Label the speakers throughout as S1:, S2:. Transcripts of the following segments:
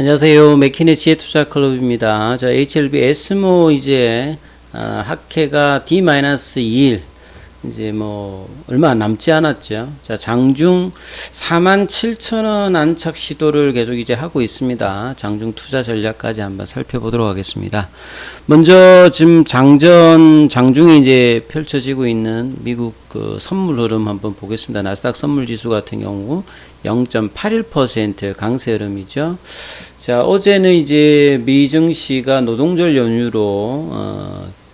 S1: 안녕하세요. 맥키네 지혜투자클럽입니다. 자, HLB S모 이제 학회가 D-2일 이제 뭐 얼마 남지 않았죠. 자, 장중 47,000원 안착 시도를 계속 이제 하고 있습니다. 장중 투자 전략까지 한번 살펴보도록 하겠습니다. 먼저 지금 장중에 이제 펼쳐지고 있는 미국 그 선물 흐름 한번 보겠습니다. 나스닥 선물 지수 같은 경우 0.81% 강세 흐름이죠. 자, 어제는 이제 미 증시가 노동절 연휴로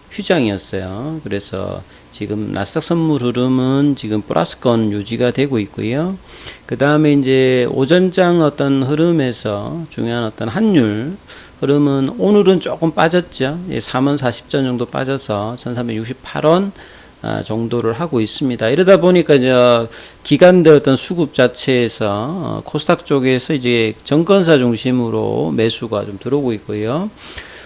S1: 휴장이었어요. 그래서 지금 나스닥 선물 흐름은 지금 플러스권 유지가 되고 있고요. 그 다음에 이제 오전장 어떤 흐름에서 중요한 어떤 환율 흐름은 오늘은 조금 빠졌죠. 440전 정도 빠져서 1368원 정도를 하고 있습니다. 이러다 보니까 이제 기관들 어떤 수급 자체에서 코스닥 쪽에서 이제 정권사 중심으로 매수가 좀 들어오고 있고요.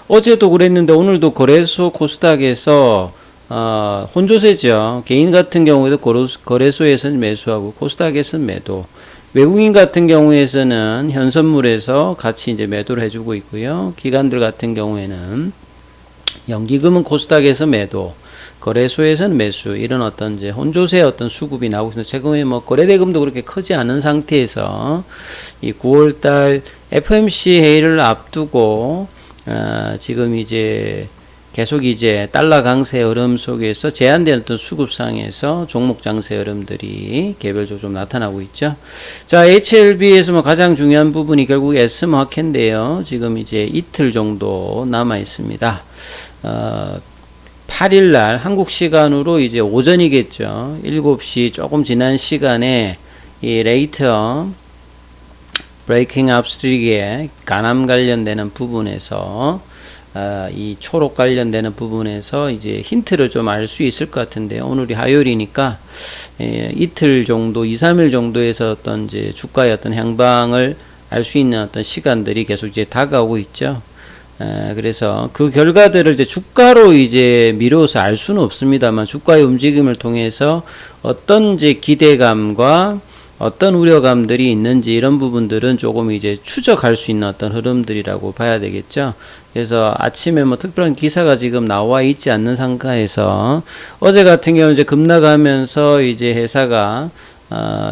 S1: 어제도 그랬는데 오늘도 거래소 코스닥에서 혼조세죠. 개인 같은 경우에도 거래소에서는 매수하고 코스닥에서는 매도. 외국인 같은 경우에서는 현선물에서 같이 이제 매도를 해주고 있고요. 기관들 같은 경우에는 연기금은 코스닥에서 매도, 거래소에서는 매수, 이런 어떤 이제 혼조세 어떤 수급이 나오고 있습니다. 최근에 뭐 거래대금도 그렇게 크지 않은 상태에서 이 9월달 FOMC 회의를 앞두고 지금 이제 계속 이제 달러 강세 흐름 속에서 제한된 어떤 수급상에서 종목 장세 흐름들이 개별적으로 좀 나타나고 있죠. 자, HLB에서 뭐 가장 중요한 부분이 결국 S모 학회인데요. 지금 이제 이틀 정도 남아 있습니다. 8일날 한국 시간으로 이제 오전이겠죠. 7시 조금 지난 시간에 이 레이터 브레이킹 업스트릭의 간암 관련되는 부분에서 이 초록 관련되는 부분에서 이제 힌트를 좀 알 수 있을 것 같은데요. 오늘이 화요일이니까 이틀 정도, 2, 3일 정도에서 어떤 이제 주가의 어떤 향방을 알 수 있는 어떤 시간들이 계속 이제 다가오고 있죠. 그래서 그 결과들을 이제 주가로 이제 미뤄서 알 수는 없습니다만 주가의 움직임을 통해서 어떤 이제 기대감과 어떤 우려감들이 있는지 이런 부분들은 조금 이제 추적할 수 있는 어떤 흐름들이라고 봐야 되겠죠. 그래서 아침에 뭐 특별한 기사가 지금 나와 있지 않는 상태에서 어제 같은 경우 이제 급락하면서 이제 회사가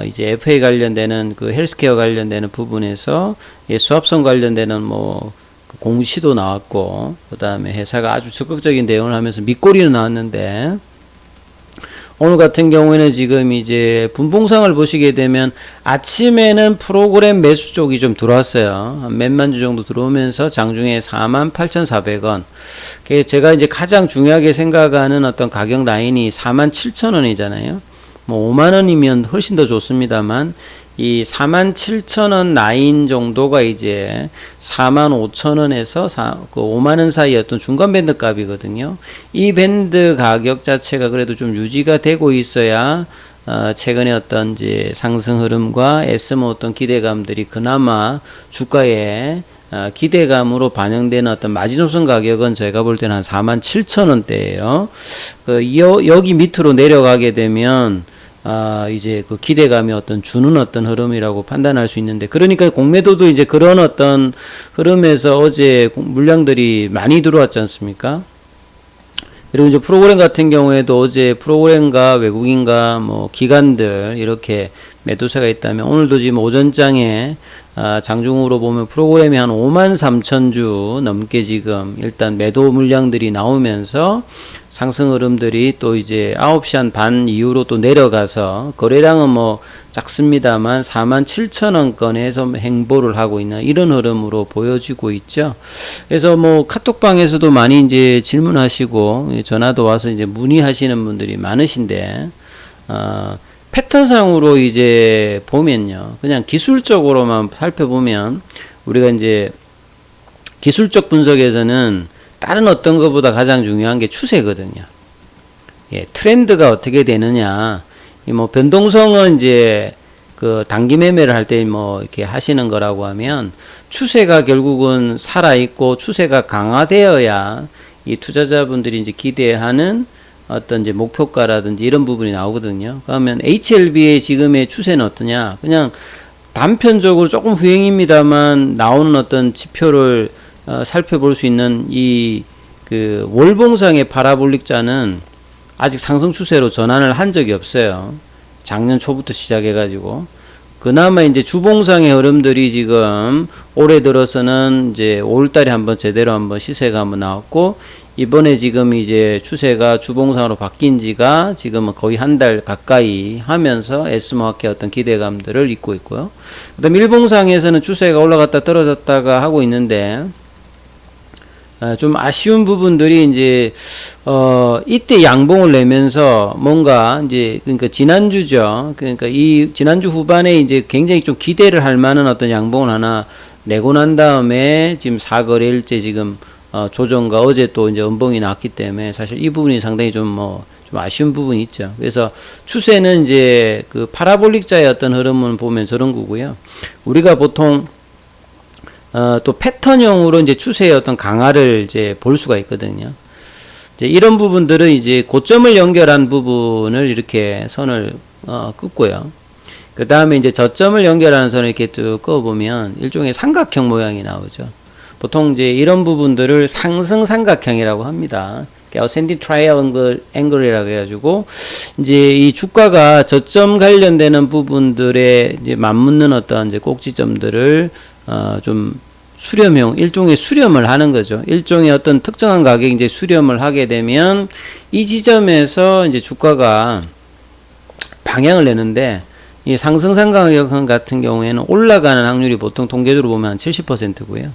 S1: 이제 FA 관련되는 그 헬스케어 관련되는 부분에서 수합성 관련되는 뭐 공시도 나왔고, 그 다음에 회사가 아주 적극적인 대응을 하면서 밑꼬리는 나왔는데, 오늘 같은 경우에는 지금 이제 분봉상을 보시게 되면 아침에는 프로그램 매수 쪽이 좀 들어왔어요. 한 몇만 주 정도 들어오면서 장중에 48,400원. 제가 이제 가장 중요하게 생각하는 어떤 가격 라인이 47,000원이잖아요. 뭐 5만원이면 훨씬 더 좋습니다만 이 47,000원 라인 정도가 이제 45,000원에서 그 5만원 사이 어떤 중간 밴드 값이거든요. 이 밴드 가격 자체가 그래도 좀 유지가 되고 있어야 최근에 어떤 이제 상승 흐름과 S모 어떤 기대감들이 그나마 주가에 기대감으로 반영되는 어떤 마지노선 가격은 저희가 볼 때는 한 47,000원대예요. 여기 밑으로 내려가게 되면 이제 그 기대감이 어떤 주는 어떤 흐름이라고 판단할 수 있는데, 그러니까 공매도도 이제 그런 어떤 흐름에서 어제 물량들이 많이 들어왔지 않습니까? 그리고 이제 프로그램 같은 경우에도 어제 프로그램과 외국인과 뭐 기관들 이렇게 매도세가 있다면 오늘도 지금 오전장에 장중으로 보면 프로그램이 한 53,000주 넘게 지금 일단 매도 물량들이 나오면서 상승 흐름들이 또 이제 9시 한 반 이후로 또 내려가서 거래량은 뭐 작습니다만 47,000원권에서 행보를 하고 있는 이런 흐름으로 보여지고 있죠. 그래서 뭐 카톡방에서도 많이 이제 질문하시고 전화도 와서 이제 문의하시는 분들이 많으신데, 패턴상으로 이제 보면요. 그냥 기술적으로만 살펴보면 우리가 이제 기술적 분석에서는 다른 어떤 것보다 가장 중요한 게 추세거든요. 트렌드가 어떻게 되느냐. 뭐 변동성은 이제 그 단기 매매를 할 때 뭐 이렇게 하시는 거라고 하면 추세가 결국은 살아있고 추세가 강화되어야 이 투자자분들이 이제 기대하는 어떤 이제 목표가라든지 이런 부분이 나오거든요. 그러면 HLB의 지금의 추세는 어떠냐? 그냥 단편적으로 조금 후행입니다만 나오는 어떤 지표를 살펴볼 수 있는 이 그 월봉상의 파라볼릭자는 아직 상승 추세로 전환을 한 적이 없어요. 작년 초부터 시작해 가지고 그나마 이제 주봉상의 흐름들이 지금 올해 들어서는 이제 5월달에 한번 제대로 한번 시세가 한번 나왔고, 이번에 지금 이제 추세가 주봉상으로 바뀐 지가 지금은 거의 한 달 가까이 하면서 에스모학회 어떤 기대감들을 잇고 있고요. 그 다음 일봉상에서는 추세가 올라갔다 떨어졌다가 하고 있는데, 좀 아쉬운 부분들이 이제 이때 양봉을 내면서 뭔가 이제 그러니까 지난주죠. 그러니까 이 지난주 후반에 이제 굉장히 좀 기대를 할 만한 어떤 양봉을 하나 내고 난 다음에 지금 4거래일째 지금 조정과 어제 또 이제 음봉이 나왔기 때문에 사실 이 부분이 상당히 좀 아쉬운 부분이 있죠. 그래서 추세는 이제 그 파라볼릭자의 어떤 흐름을 보면 저런 거고요. 우리가 보통 또 패턴형으로 이제 추세의 어떤 강화를 이제 볼 수가 있거든요. 이제 이런 부분들은 이제 고점을 연결한 부분을 이렇게 선을 긋고요. 그 다음에 이제 저점을 연결하는 선을 이렇게 쭉 그어보면 일종의 삼각형 모양이 나오죠. 보통 이제 이런 부분들을 상승 삼각형이라고 합니다. 어센딩 트라이앵글이라고 해가지고 이제 이 주가가 저점 관련되는 부분들에 이제 맞붙는 어떤 이제 꼭지점들을 좀 수렴형, 일종의 수렴을 하는 거죠. 일종의 어떤 특정한 가격에 이제 수렴을 하게 되면 이 지점에서 이제 주가가 방향을 내는데, 이 상승 삼각형 같은 경우에는 올라가는 확률이 보통 통계적으로 보면 한 70%고요.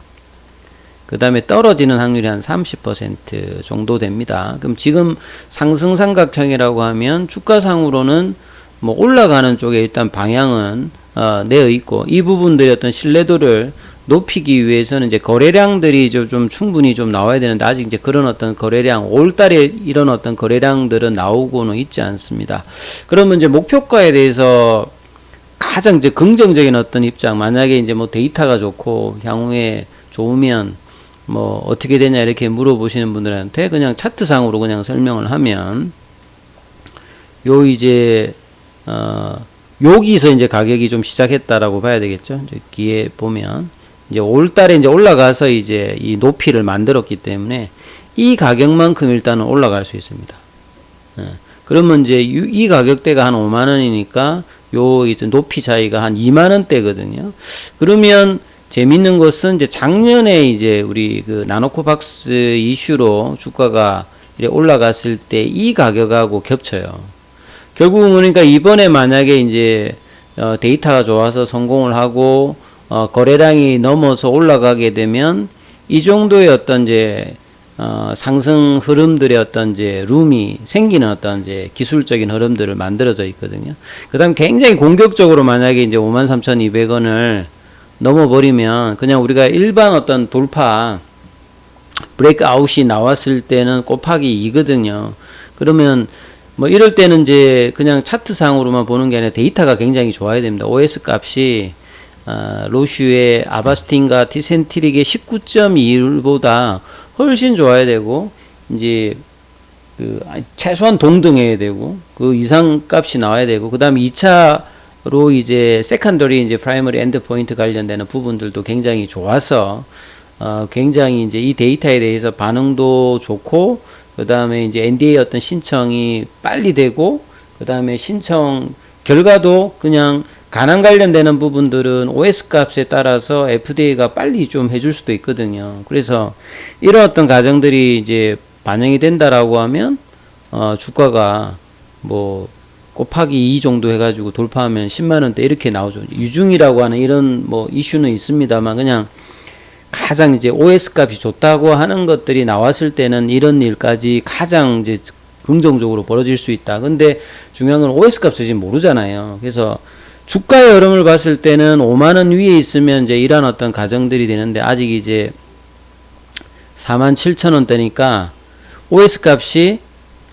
S1: 그 다음에 떨어지는 확률이 한 30% 정도 됩니다. 그럼 지금 상승 삼각형이라고 하면 주가상으로는 뭐 올라가는 쪽에 일단 방향은 내어 있고, 이 부분들의 어떤 신뢰도를 높이기 위해서는 이제 거래량들이 좀 충분히 좀 나와야 되는데, 아직 이제 그런 어떤 거래량, 5월달에 이런 어떤 거래량들은 나오고는 있지 않습니다. 그러면 이제 목표가에 대해서 가장 이제 긍정적인 어떤 입장, 만약에 이제 뭐 데이터가 좋고 향후에 좋으면 뭐 어떻게 되냐 이렇게 물어보시는 분들한테 그냥 차트상으로 그냥 설명을 하면, 요 이제 여기서 이제 가격이 좀 시작했다라고 봐야 되겠죠. 여기에 보면 이제 5월달에 이제 올라가서 이제 이 높이를 만들었기 때문에 이 가격만큼 일단은 올라갈 수 있습니다. 그러면 이제 이 가격대가 한 5만원이니까 요 이제 높이 차이가 한 2만원대거든요. 그러면 재밌는 것은 이제 작년에 이제 우리 그 나노코박스 이슈로 주가가 올라갔을 때 이 가격하고 겹쳐요. 결국은 그러니까 이번에 만약에 이제 데이터가 좋아서 성공을 하고 거래량이 넘어서 올라가게 되면 이 정도의 어떤 이제 상승 흐름들의 어떤 이제 룸이 생기는 어떤 이제 기술적인 흐름들을 만들어져 있거든요. 그다음 굉장히 공격적으로 만약에 이제 53,200원을 넘어버리면 그냥 우리가 일반 어떤 돌파 브레이크아웃이 나왔을 때는 곱하기 2거든요. 그러면 뭐 이럴 때는 이제 그냥 차트상으로만 보는 게 아니라 데이터가 굉장히 좋아야 됩니다. OS 값이 로슈의 아바스틴과 티센트릭의 19.21보다 훨씬 좋아야 되고, 이제 그 최소한 동등해야 되고, 그 이상 값이 나와야 되고, 그 다음에 2차로 이제 세컨더리 이제 프라이머리 엔드 포인트 관련되는 부분들도 굉장히 좋아서 굉장히 이제 이 데이터에 대해서 반응도 좋고, 그 다음에 이제 NDA 어떤 신청이 빨리 되고, 그 다음에 신청 결과도 그냥 가난 관련되는 부분들은 OS 값에 따라서 FDA가 빨리 좀 해줄 수도 있거든요. 그래서 이런 어떤 가정들이 이제 반영이 된다라고 하면 주가가 뭐 곱하기 2 정도 해가지고 돌파하면 10만원대 이렇게 나오죠. 유중이라고 하는 이런 뭐 이슈는 있습니다만, 그냥 가장 이제 OS 값이 좋다고 하는 것들이 나왔을 때는 이런 일까지 가장 이제 긍정적으로 벌어질 수 있다. 근데 중요한 건 OS 값을 지금 모르잖아요. 그래서 주가의 흐름을 봤을 때는 5만원 위에 있으면 이제 이런 어떤 가정들이 되는데, 아직 이제 47,000원대니까 OS 값이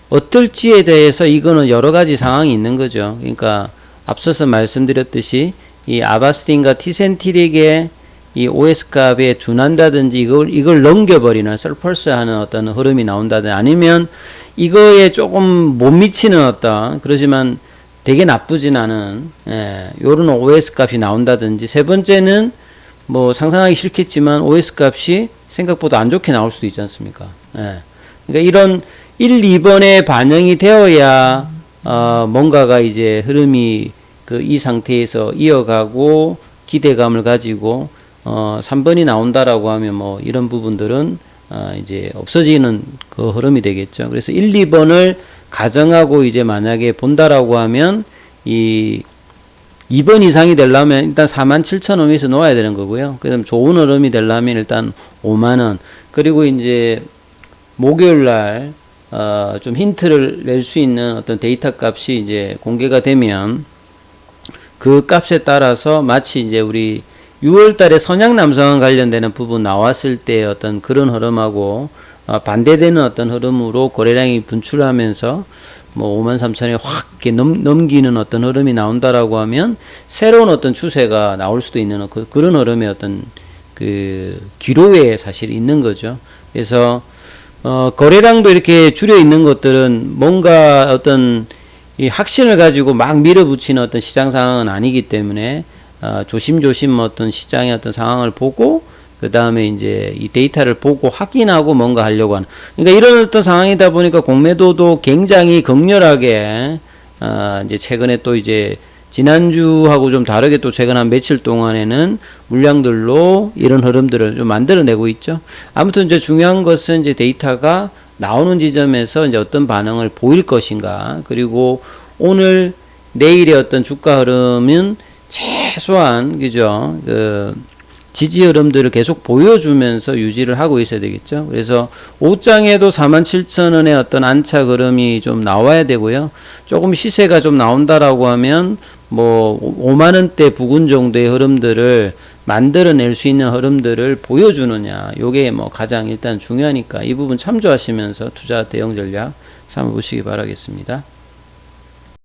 S1: 어떨지에 대해서 이거는 여러 가지 상황이 있는 거죠. 그러니까 앞서서 말씀드렸듯이 이 아바스틴과 티센티릭의 이 OS 값에 둔한다든지 이걸 넘겨버리는 서퍼스 하는 어떤 흐름이 나온다든지, 아니면 이거에 조금 못 미치는 어떤, 그러지만 되게 나쁘진 않은, 요런 OS 값이 나온다든지, 세 번째는 뭐 상상하기 싫겠지만 OS 값이 생각보다 안 좋게 나올 수도 있지 않습니까? 그러니까 이런 1, 2번에 반영이 되어야, 뭔가가 이제 흐름이 이 상태에서 이어가고 기대감을 가지고, 3번이 나온다라고 하면 뭐 이런 부분들은, 이제 없어지는 그 흐름이 되겠죠. 그래서 1, 2번을 가정하고 이제 만약에 본다라고 하면 이 2번 이상이 되려면 일단 47,000원에서 놓아야 되는 거고요. 그다음 좋은 흐름이 되려면 일단 5만원. 그리고 이제 목요일 날, 좀 힌트를 낼 수 있는 어떤 데이터 값이 이제 공개가 되면 그 값에 따라서 마치 이제 우리 6월 달에 선양 남성과 관련되는 부분 나왔을 때 어떤 그런 흐름하고 반대되는 어떤 흐름으로 거래량이 분출하면서 뭐 53,000에 확 이렇게 넘기는 어떤 흐름이 나온다라고 하면 새로운 어떤 추세가 나올 수도 있는 그런 흐름의 어떤 그 기로에 사실 있는 거죠. 그래서 거래량도 이렇게 줄여 있는 것들은 뭔가 어떤 이 확신을 가지고 막 밀어붙이는 어떤 시장 상황은 아니기 때문에 조심조심 어떤 시장의 어떤 상황을 보고 그 다음에 이제 이 데이터를 보고 확인하고 뭔가 하려고 하는, 그러니까 이런 어떤 상황이다 보니까 공매도도 굉장히 극렬하게 이제 최근에 또 이제 지난주하고 좀 다르게 또 최근 한 며칠 동안에는 물량들로 이런 흐름들을 좀 만들어내고 있죠. 아무튼 이제 중요한 것은 이제 데이터가 나오는 지점에서 이제 어떤 반응을 보일 것인가, 그리고 오늘 내일의 어떤 주가 흐름은 최소한 그죠, 지지 흐름들을 계속 보여주면서 유지를 하고 있어야 되겠죠. 그래서 5장에도 47,000원의 어떤 안착 흐름이 좀 나와야 되고요. 조금 시세가 좀 나온다라고 하면 뭐 5만원대 부근 정도의 흐름들을 만들어낼 수 있는 흐름들을 보여주느냐, 요게 뭐 가장 일단 중요하니까 이 부분 참조하시면서 투자 대응 전략 삼아보시기 바라겠습니다.